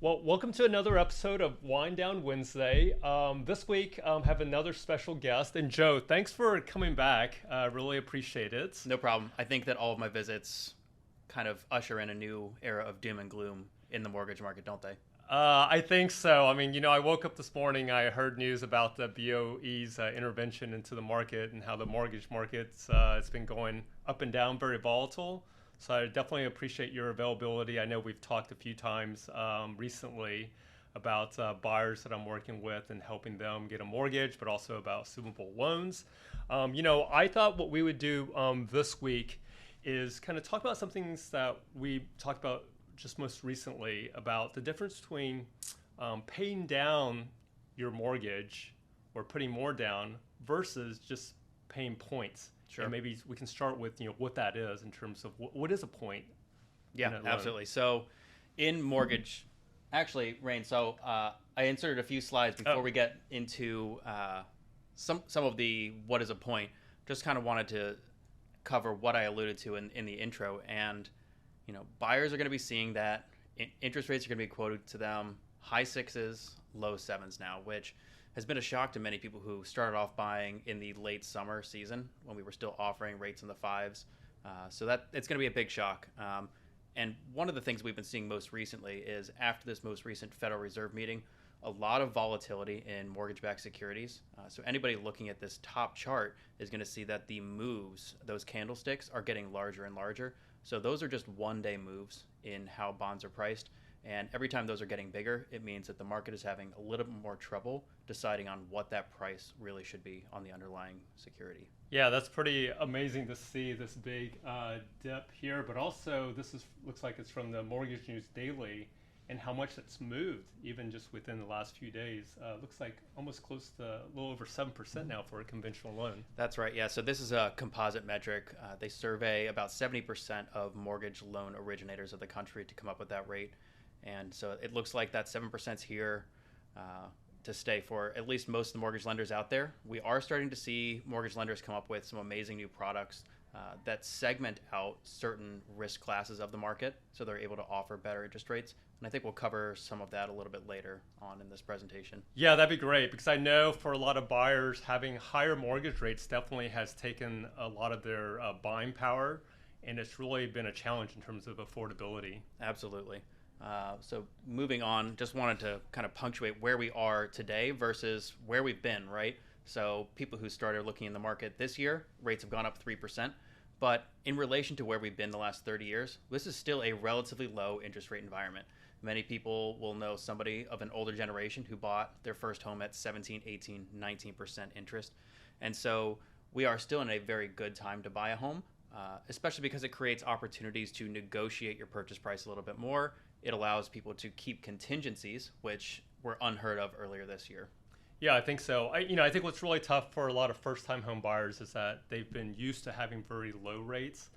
Well, welcome to another episode of Wind Down Wednesday. This week, have another special guest. And Joe, thanks for coming back. Really appreciate it. No problem. I think that all of my visits kind of usher in a new era of doom and gloom in the mortgage market, don't they? I think so. I mean, I woke up this morning, I heard news about the BOE's intervention into the market and how the mortgage market's it's been going up and down, very volatile. So I definitely appreciate your availability. I know we've talked a few times recently about buyers that I'm working with and helping them get a mortgage, but also about assumable loans. I thought what we would do this week is kind of talk about some things that we talked about just most recently about the difference between paying down your mortgage or putting more down versus just paying points. Sure. And maybe we can start with what that is in terms of what is a point in Yeah, a loan. absolutely. So in mortgage, actually, Rayne, I inserted a few slides before we get into some of the what is a point. Just kind of wanted to cover what I alluded to in the intro. And, buyers are going to be seeing that interest rates are going to be quoted to them high sixes, low sevens now, which has been a shock to many people who started off buying in the late summer season when we were still offering rates in the fives. So that it's going to be a big shock. And one of the things we've been seeing most recently is after this most recent Federal Reserve meeting, a lot of volatility in mortgage-backed securities. So anybody looking at this top chart is going to see that the moves, those candlesticks, are getting larger and larger. So those are just one-day moves in how bonds are priced. And every time those are getting bigger, it means that the market is having a little bit more trouble deciding on what that price really should be on the underlying security. Yeah, that's pretty amazing to see this big dip here. But also, looks like it's from the Mortgage News Daily, and how much it's moved even just within the last few days. Looks like almost close to a little over 7% now for a conventional loan. That's right. Yeah. So this is a composite metric. They survey about 70% of mortgage loan originators of the country to come up with that rate. And so it looks like that 7% is here to stay for at least most of the mortgage lenders out there. We are starting to see mortgage lenders come up with some amazing new products that segment out certain risk classes of the market so they're able to offer better interest rates. And I think we'll cover some of that a little bit later on in this presentation. Yeah, that'd be great because I know for a lot of buyers, having higher mortgage rates definitely has taken a lot of their buying power, and it's really been a challenge in terms of affordability. Absolutely. So moving on, just wanted to kind of punctuate where we are today versus where we've been, right? So people who started looking in the market this year, rates have gone up 3%. But in relation to where we've been the last 30 years, this is still a relatively low interest rate environment. Many people will know somebody of an older generation who bought their first home at 17, 18, 19% interest. And so we are still in a very good time to buy a home, especially because it creates opportunities to negotiate your purchase price a little bit more. It allows people to keep contingencies, which were unheard of earlier this year. Yeah, I think so. I think what's really tough for a lot of first-time home buyers is that they've been used to having very low rates,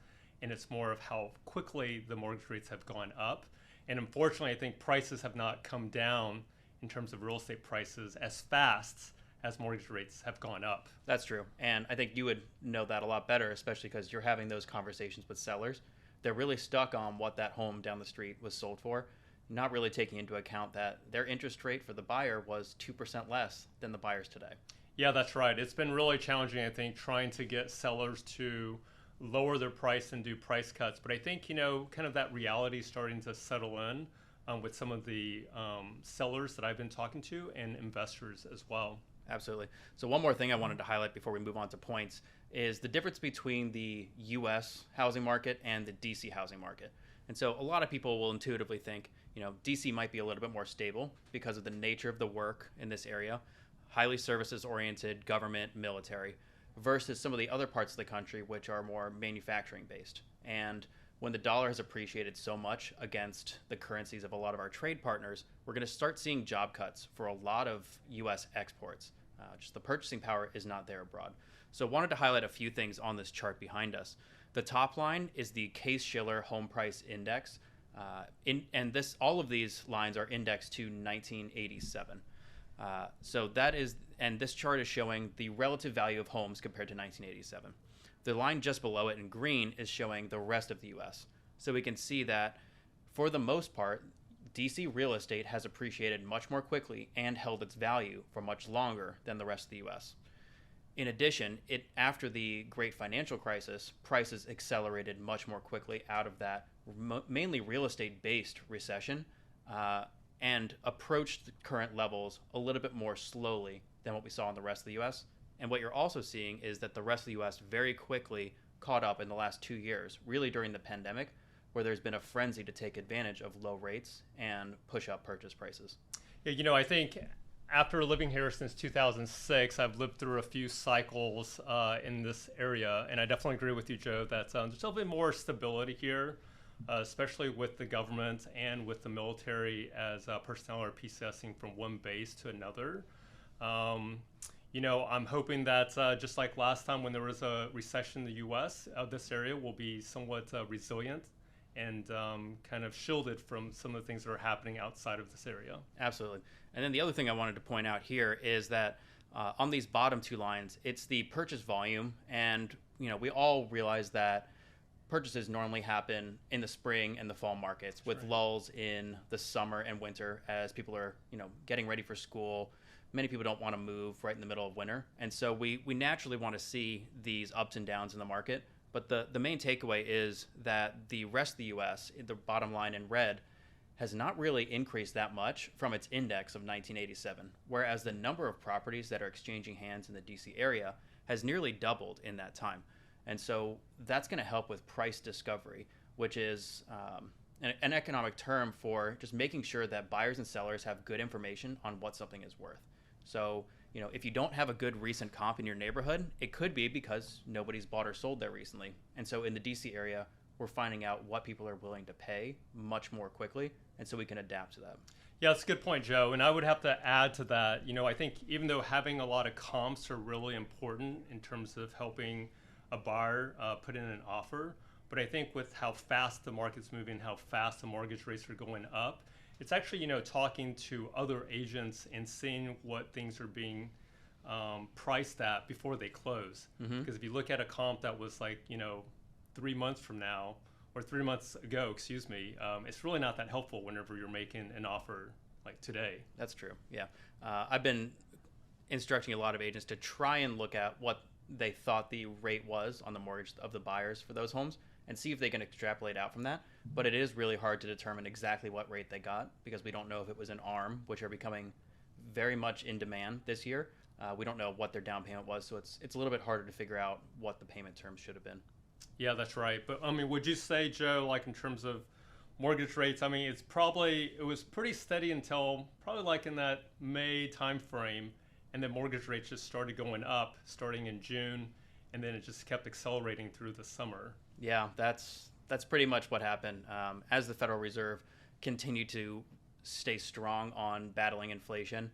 and it's more of how quickly the mortgage rates have gone up. And unfortunately, I think prices have not come down in terms of real estate prices as fast as mortgage rates have gone up. That's true. And I think you would know that a lot better, especially because you're having those conversations with sellers. They're really stuck on what that home down the street was sold for, not really taking into account that their interest rate for the buyer was 2% less than the buyer's today. Yeah, that's right. It's been really challenging, I think, trying to get sellers to lower their price and do price cuts. But I think, kind of that reality is starting to settle in with some of the sellers that I've been talking to and investors as well. Absolutely. So one more thing I wanted to highlight before we move on to points is the difference between the U.S. housing market and the D.C. housing market. And so a lot of people will intuitively think, DC might be a little bit more stable because of the nature of the work in this area, highly services oriented, government, military, versus some of the other parts of the country which are more manufacturing based. And when the dollar has appreciated so much against the currencies of a lot of our trade partners, we're going to start seeing job cuts for a lot of U.S. exports. Just the purchasing power is not there abroad. So wanted to highlight a few things on this chart behind us. The top line is the Case-Shiller Home Price Index. All of these lines are indexed to 1987. So that is, and this chart is showing the relative value of homes compared to 1987. The line just below it in green is showing the rest of the U.S. So we can see that for the most part, DC real estate has appreciated much more quickly and held its value for much longer than the rest of the US. In addition, after the great financial crisis, prices accelerated much more quickly out of that mainly real estate based recession and approached the current levels a little bit more slowly than what we saw in the rest of the US. And what you're also seeing is that the rest of the US very quickly caught up in the last 2 years, really during the pandemic, where there's been a frenzy to take advantage of low rates and push up purchase prices. Yeah, I think after living here since 2006, I've lived through a few cycles in this area, and I definitely agree with you, Joe, that there's a little bit more stability here, especially with the government and with the military as personnel are PCSing from one base to another. I'm hoping that just like last time when there was a recession in the U.S., this area will be somewhat resilient and kind of shielded from some of the things that are happening outside of this area. Absolutely. And then the other thing I wanted to point out here is that on these bottom two lines, it's the purchase volume. And, we all realize that purchases normally happen in the spring and the fall markets with lulls in the summer and winter as people are, getting ready for school. Many people don't want to move right in the middle of winter. And so we naturally want to see these ups and downs in the market. But the main takeaway is that the rest of the U.S., the bottom line in red, has not really increased that much from its index of 1987, whereas the number of properties that are exchanging hands in the D.C. area has nearly doubled in that time. And so that's going to help with price discovery, which is an economic term for just making sure that buyers and sellers have good information on what something is worth. So, if you don't have a good recent comp in your neighborhood, it could be because nobody's bought or sold there recently. And so in the DC area, we're finding out what people are willing to pay much more quickly, and so we can adapt to that. Yeah, that's a good point, Joe. And I would have to add to that, I think even though having a lot of comps are really important in terms of helping a buyer put in an offer, but I think with how fast the market's moving, how fast the mortgage rates are going up, it's actually, talking to other agents and seeing what things are being priced at before they close. Because if you look at a comp that was like, 3 months from now, or 3 months ago, it's really not that helpful whenever you're making an offer like today. That's true. Yeah. I've been instructing a lot of agents to try and look at what they thought the rate was on the mortgage of the buyers for those homes and see if they can extrapolate out from that. But it is really hard to determine exactly what rate they got because we don't know if it was an ARM, which are becoming very much in demand this year. We don't know what their down payment was, so it's a little bit harder to figure out what the payment terms should have been. Yeah, that's right. But would you say, Joe, like in terms of mortgage rates, it was pretty steady until probably like in that May time frame, and then mortgage rates just started going up starting in June, and then it just kept accelerating through the summer. Yeah, that's pretty much what happened. As the Federal Reserve continued to stay strong on battling inflation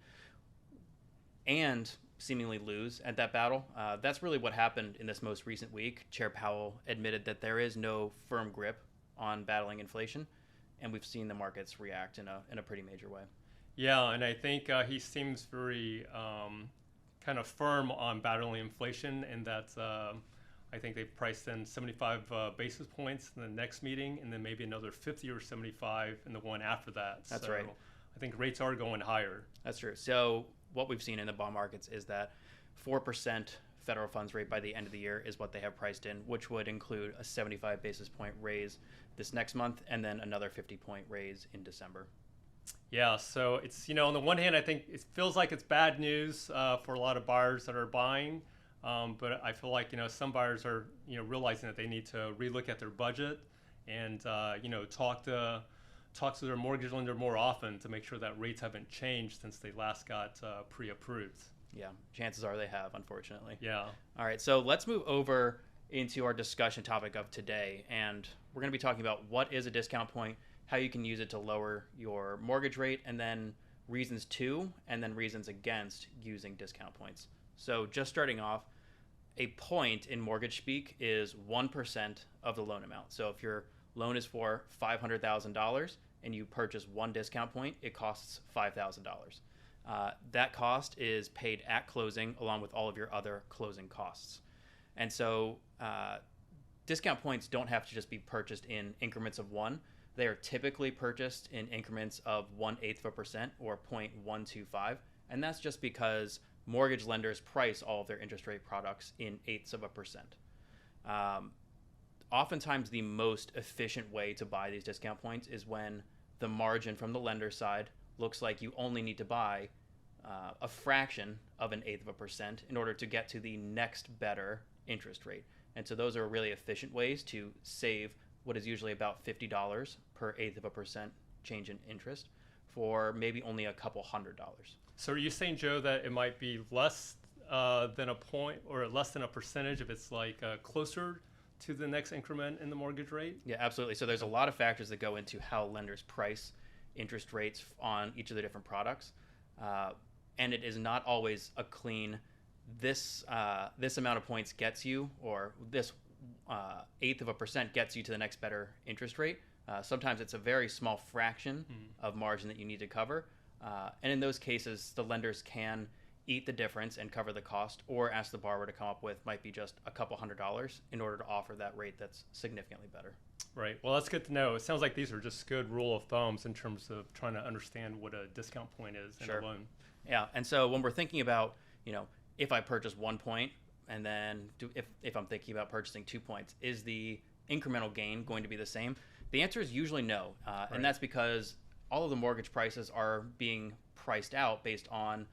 and seemingly lose at that battle, that's really what happened in this most recent week. Chair Powell admitted that there is no firm grip on battling inflation, and we've seen the markets react in a pretty major way. Yeah, and I think he seems very kind of firm on battling inflation, and that's I think they've priced in 75 basis points in the next meeting, and then maybe another 50 or 75 in the one after that. That's right. I think rates are going higher. That's true. So what we've seen in the bond markets is that 4% federal funds rate by the end of the year is what they have priced in, which would include a 75 basis point raise this next month and then another 50-point raise in December. Yeah, so it's, on the one hand, I think it feels like it's bad news for a lot of buyers that are buying. But I feel like, some buyers are, realizing that they need to relook at their budget and, talk to their mortgage lender more often to make sure that rates haven't changed since they last got pre-approved. Yeah, chances are they have, unfortunately. Yeah. All right, so let's move over into our discussion topic of today. And we're going to be talking about what is a discount point, how you can use it to lower your mortgage rate, and then reasons to, and then reasons against using discount points. So just starting off, a point in mortgage speak is 1% of the loan amount. So if your loan is for $500,000 and you purchase one discount point, it costs $5,000. That cost is paid at closing along with all of your other closing costs. And so discount points don't have to just be purchased in increments of one. They are typically purchased in increments of 1/8% or 0.125, and that's just because mortgage lenders price all of their interest rate products in eighths of a percent. Oftentimes, the most efficient way to buy these discount points is when the margin from the lender side looks like you only need to buy a fraction of an eighth of a percent in order to get to the next better interest rate. And so those are really efficient ways to save what is usually about $50 per eighth of a percent change in interest for maybe only a couple $100s. So are you saying, Joe, that it might be less than a point or less than a percentage if it's like closer to the next increment in the mortgage rate? Yeah, absolutely. So there's a lot of factors that go into how lenders price interest rates on each of the different products. And it is not always a clean, this amount of points gets you, or this eighth of a percent gets you to the next better interest rate. Sometimes it's a very small fraction of margin that you need to cover. And in those cases, the lenders can eat the difference and cover the cost, or ask the borrower to come up with might be just a couple $100s in order to offer that rate that's significantly better. Right. Well, that's good to know. It sounds like these are just good rule of thumbs in terms of trying to understand what a discount point is in a loan. Yeah. And so when we're thinking about, if I purchase 1 point and then if I'm thinking about purchasing 2 points, is the incremental gain going to be the same? The answer is usually no. Right. And that's because all of the mortgage prices are being priced out based on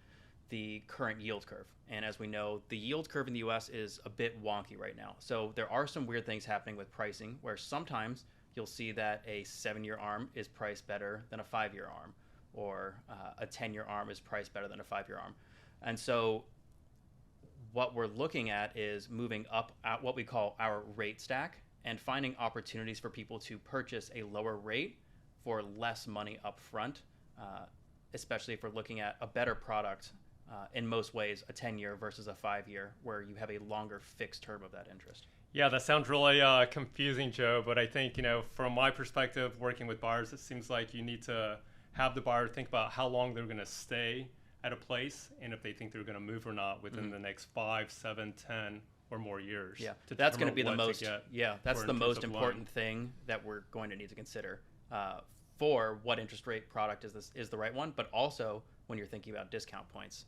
the current yield curve. And as we know, the yield curve in the US is a bit wonky right now. So there are some weird things happening with pricing where sometimes you'll see that a 7-year ARM is priced better than a 5-year ARM, or a 10-year ARM is priced better than a 5-year ARM. And so what we're looking at is moving up at what we call our rate stack and finding opportunities for people to purchase a lower rate for less money up front, especially if we're looking at a better product. In most ways, a 10-year versus a 5-year, where you have a longer fixed term of that interest. Yeah, that sounds really confusing, Joe. But I think, from my perspective, working with buyers, it seems like you need to have the buyer think about how long they're going to stay at a place and if they think they're going to move or not within the next 5, 7, 10 or more years. Yeah, that's going to be the most. That's the most important thing that we're going to need to consider for what interest rate product is the right one, but also when you're thinking about discount points.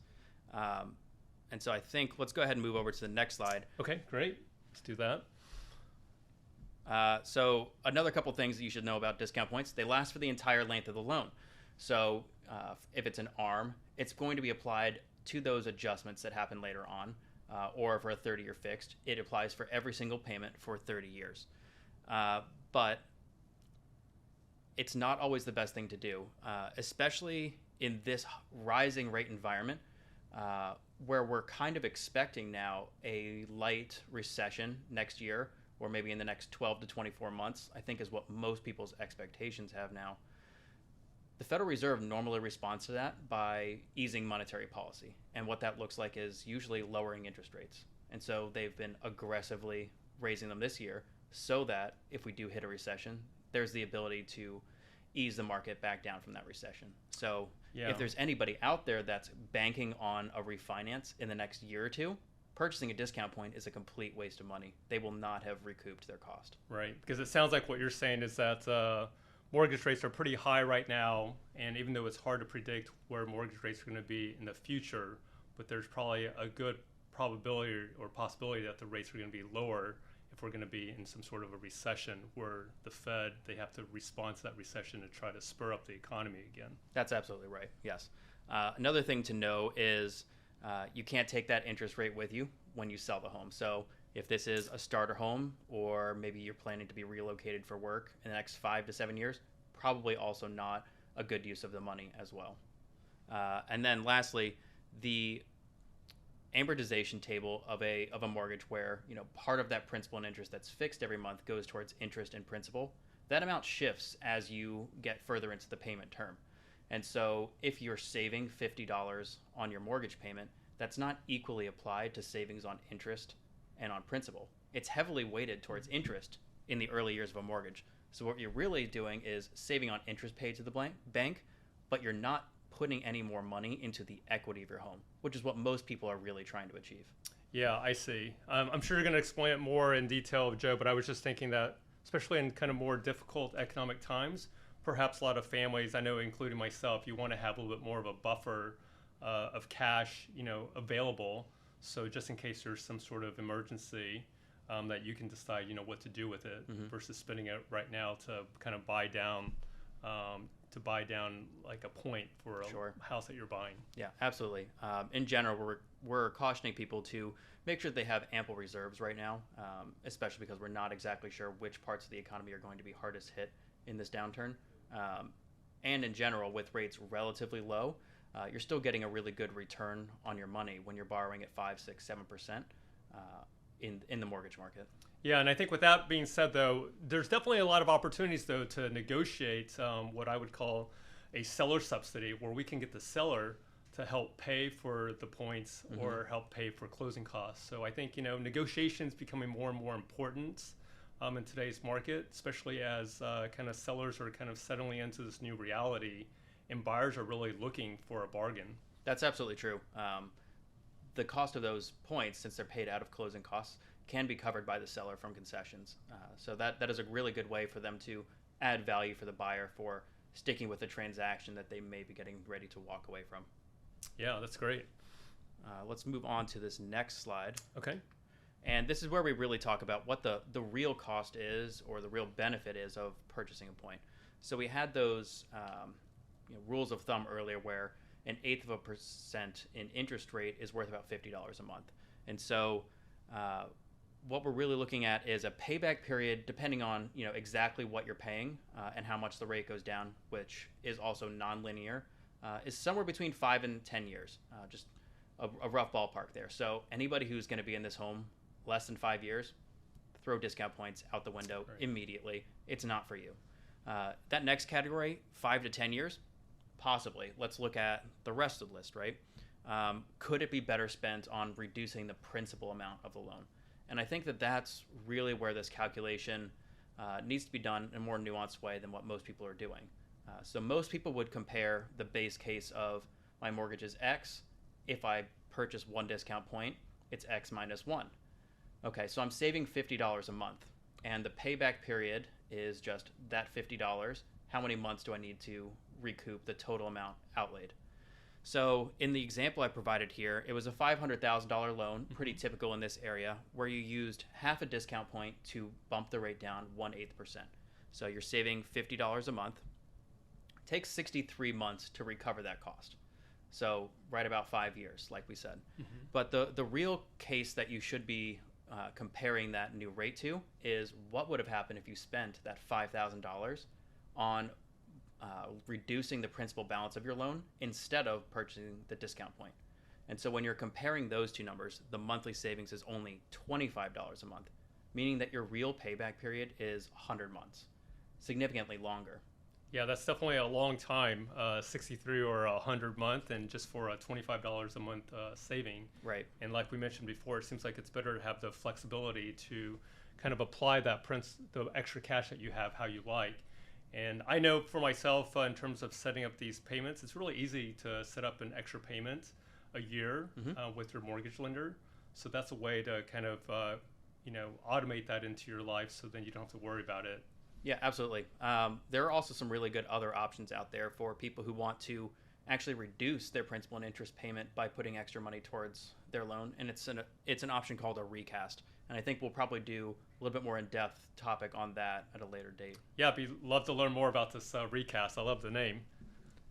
And so I think let's go ahead and move over to the next slide. Okay, great. Let's do that. So another couple things that you should know about discount points: they last for the entire length of the loan. So if it's an ARM, it's going to be applied to those adjustments that happen later on, or for a 30-year fixed, it applies for every single payment for 30 years. But it's not always the best thing to do, especially in this rising rate environment, where we're kind of expecting now a light recession next year, or maybe in the next 12 to 24 months, I think is what most people's expectations have now. The Federal Reserve normally responds to that by easing monetary policy. And what that looks like is usually lowering interest rates. And so they've been aggressively raising them this year so that if we do hit a recession, there's the ability to ease the market back down from that recession. So if there's anybody out there that's banking on a refinance in the next year or two, purchasing a discount point is a complete waste of money. They will not have recouped their cost. Right, because it sounds like what you're saying is that mortgage rates are pretty high right now, and even though it's hard to predict where mortgage rates are going to be in the future, but there's probably a good probability or possibility that the rates are going to be lower if we're going to be in some sort of a recession where the Fed, they have to respond to that recession to try to spur up the economy again. That's absolutely right, yes. Another thing to know is you can't take that interest rate with you when you sell the home. So if this is a starter home, or maybe you're planning to be relocated for work in the next 5 to 7 years, probably also not a good use of the money as well. And then lastly, the amortization table of a mortgage where part of that principal and interest that's fixed every month goes towards interest and principal. That amount shifts as you get further into the payment term. And so if you're saving $50 on your mortgage payment, that's not equally applied to savings on interest and on principal. It's heavily weighted towards interest in the early years of a mortgage. So what you're really doing is saving on interest paid to the bank, but you're not putting any more money into the equity of your home, which is what most people are really trying to achieve. Yeah, I see. I'm sure you're going to explain it more in detail, Joe, but I was just thinking that especially in kind of more difficult economic times. Perhaps a lot of families, I know including myself, you want to have a little bit more of a buffer of cash, available. So just in case there's some sort of emergency, that you can decide, what to do with it versus spending it right now to kind of buy down like a point for a house that you're buying. Yeah, absolutely. In general, we're cautioning people to make sure they have ample reserves right now, especially because we're not exactly sure which parts of the economy are going to be hardest hit in this downturn. And in general, with rates relatively low, you're still getting a really good return on your money when you're borrowing at 5, 6, 7% in the mortgage market. Yeah, and I think with that being said, though, there's definitely a lot of opportunities, though, to negotiate what I would call a seller subsidy, where we can get the seller to help pay for the points or help pay for closing costs. So I think, negotiations becoming more and more important in today's market, especially as kind of sellers are kind of settling into this new reality and buyers are really looking for a bargain. That's absolutely true. The cost of those points, since they're paid out of closing costs, can be covered by the seller from concessions. So that is a really good way for them to add value for the buyer for sticking with the transaction that they may be getting ready to walk away from. Yeah, that's great. Let's move on to this next slide. Okay. And this is where we really talk about what the real cost is, or the real benefit is, of purchasing a point. So we had those rules of thumb earlier, where 0.1% in interest rate is worth about $50 a month. And so what we're really looking at is a payback period, depending on exactly what you're paying and how much the rate goes down, which is also nonlinear, is somewhere between 5 and 10 years. Just a rough ballpark there. So anybody who's going to be in this home less than 5 years, throw discount points out the window immediately. It's not for you. That next category, 5 to 10 years, possibly. Let's look at the rest of the list, right? Could it be better spent on reducing the principal amount of the loan? And I think that that's really where this calculation needs to be done in a more nuanced way than what most people are doing. So most people would compare the base case of my mortgage is X. If I purchase one discount point, it's X minus 1. Okay, so I'm saving $50 a month, and the payback period is just that $50. How many months do I need to recoup the total amount outlaid? So in the example I provided here, it was a $500,000 loan, pretty typical in this area, where you used half a discount point to bump the rate down 1/8%. So you're saving $50 a month. It takes 63 months to recover that cost. So right about 5 years, like we said. But the real case that you should be comparing that new rate to is what would have happened if you spent that $5,000 on reducing the principal balance of your loan instead of purchasing the discount point. And so when you're comparing those two numbers, the monthly savings is only $25 a month, meaning that your real payback period is 100 months, significantly longer. Yeah, that's definitely a long time, 63 or 100 month, and just for a $25 a month saving. Right. And like we mentioned before, it seems like it's better to have the flexibility to kind of apply that the extra cash that you have how you like. And I know for myself, in terms of setting up these payments, it's really easy to set up an extra payment a year with your mortgage lender. So that's a way to kind of, automate that into your life, so then you don't have to worry about it. Yeah, absolutely. There are also some really good other options out there for people who want to actually reduce their principal and interest payment by putting extra money towards their loan. And it's an option called a recast. And I think we'll probably do a little bit more in-depth topic on that at a later date. Yeah, I'd love to learn more about this recast. I love the name.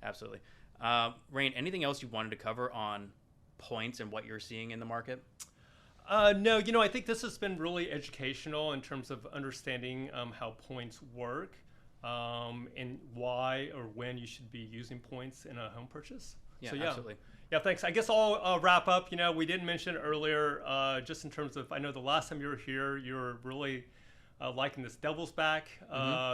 Absolutely. Rayne, anything else you wanted to cover on points and what you're seeing in the market? No, I think this has been really educational in terms of understanding how points work and why or when you should be using points in a home purchase. Yeah, so, absolutely. Yeah, thanks. I guess I'll wrap up. We didn't mention earlier, just in terms of, I know the last time you were here, you were really liking this Devil's Back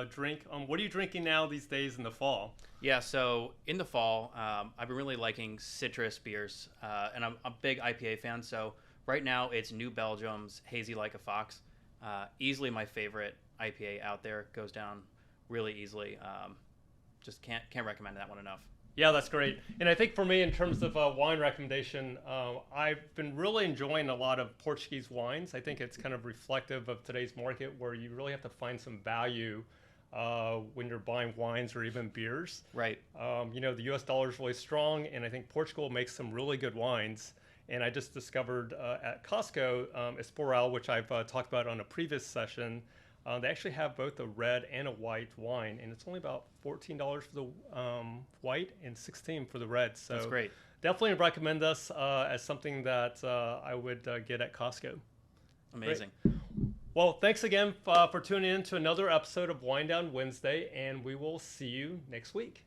drink. What are you drinking now these days in the fall? Yeah, so in the fall, I've been really liking citrus beers, and I'm a big IPA fan. So right now, it's New Belgium's Hazy Like a Fox. Easily my favorite IPA out there. Goes down really easily. Just can't recommend that one enough. Yeah, that's great. And I think for me, in terms of wine recommendation, I've been really enjoying a lot of Portuguese wines. I think it's kind of reflective of today's market where you really have to find some value when you're buying wines or even beers. Right. The US dollar is really strong, and I think Portugal makes some really good wines. And I just discovered at Costco Esporal, which I've talked about on a previous session. They actually have both a red and a white wine, and it's only about $14 for the white and $16 for the red. So That's great. definitely recommend us as something that I would get at Costco. Amazing. Great. Well, thanks again for tuning in to another episode of Wind Down Wednesday, and we will see you next week.